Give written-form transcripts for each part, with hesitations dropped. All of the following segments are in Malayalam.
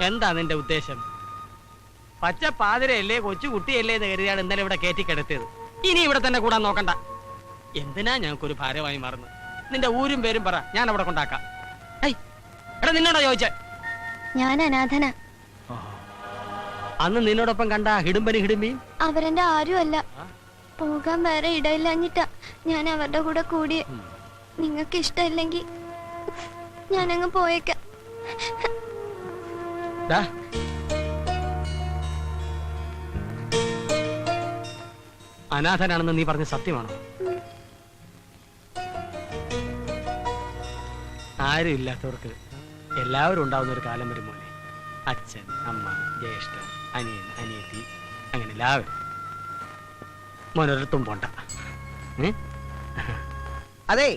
എന്താ നിന്റെ ഉദ്ദേശം? പച്ച പാതിരയല്ലേ, കൊച്ചു കുട്ടിയല്ലേ എന്ന് കരുതിയാണ് ഇന്നലെ ഇവിടെ കയറ്റി കിടത്തിയത്. ഇനി ഇവിടെ തന്നെ കൂടാൻ നോക്കണ്ട. എന്തിനാ ഞങ്ങൾക്കൊരു ഭാരമായി മാറുന്നു? നിന്റെ ഊരും പേരും പറ, ഞാൻ അവിടെ കൊണ്ടാക്കാം. എടാ നിന്നോടാ ചോദിച്ചേ? ഞാൻ അനാഥന. അന്ന് നിന്നോടൊപ്പം കണ്ട ഹിടുമ്പനി ഹിടുമ്പിയും അവരെന്റെ ആരുമല്ല. പോകാൻ വേറെ ഇടയില്ലഞ്ഞിട്ടാ ഞാൻ അവരുടെ കൂടെ കൂടി. നിങ്ങൾക്ക് ഇഷ്ടമില്ലെങ്കിൽ ഞാനങ്ങ് പോയേക്കാം. അനാഥനാണെന്ന് നീ പറഞ്ഞ സത്യമാണോ? ആരും ഇല്ലാത്തവർക്ക് എല്ലാവരും ഉണ്ടാവുന്ന ഒരു കാലം വരും മോനെ. അച്ഛൻ, അമ്മ, ജ്യേഷ്ഠൻ, അനിയൻ, അനിയത്തി, അങ്ങനെ എല്ലാവരും. മോനൊരിടത്തും പോണ്ട. അതെ,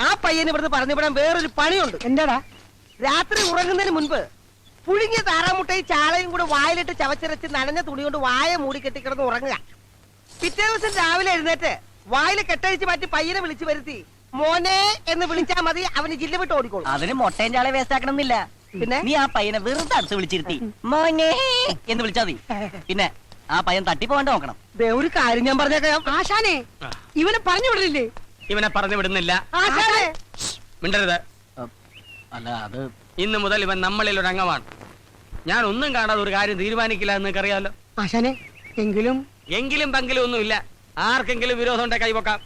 ആ പയ്യന് ഇവിടുന്ന് പറഞ്ഞുവിടാൻ വേറൊരു പണിയുണ്ട്. എന്താടാ? രാത്രി ഉറങ്ങുന്നതിന് മുൻപ് പുഴുങ്ങിയ താറാമുട്ടയും ചാളയും കൂടെ വായിലിട്ട് ചവച്ചിരച്ച് നനഞ്ഞ തുണി കൊണ്ട് വായ മൂടി കെട്ടിക്കിടന്ന് ഉറങ്ങുക. പിറ്റേ ദിവസം രാവിലെ എഴുന്നേറ്റ് വായിൽ കെട്ടഴിച്ച് മാറ്റി പയ്യനെ വിളിച്ചു വരുത്തി മോനെ എന്ന് വിളിച്ചാൽ മതി, അവന് ജില്ല വിട്ട് ഓടിക്കോളും. അതിന് മുട്ടയും ചാളെ വേസ്റ്റ് ആക്കണമെന്നില്ല. പിന്നെ നീ ആ പയ്യനെ വെറുതെ അടുത്ത് വിളിച്ചിരുത്തി മോനെ എന്ന് വിളിച്ചാ മതി. പിന്നെ ആ പയ്യൻ തട്ടിപ്പോണ്ട് നോക്കണം. ഒരു കാര്യം ഞാൻ പറഞ്ഞേക്കാം. ആശാനെ, ഇവനെ പറഞ്ഞു വിടലില്ലേ? ഇവനെ പറഞ്ഞു വിടുന്നില്ല. ആശാനെ മിണ്ടരുത്. അല്ല, അത് ഇന്ന് മുതൽ ഇവൻ നമ്മളിൽ ഒരു അംഗമാണ്. ഞാൻ ഒന്നും കാണാതെ ഒരു കാര്യം തീരുമാനിക്കില്ല എന്ന് അറിയാലോ. ആശാനെ, എങ്കിലും എങ്കിലും പങ്കിലും ഒന്നുമില്ല. ആർക്കെങ്കിലും വിരോധം ഉണ്ടെ കൈവക്കാം.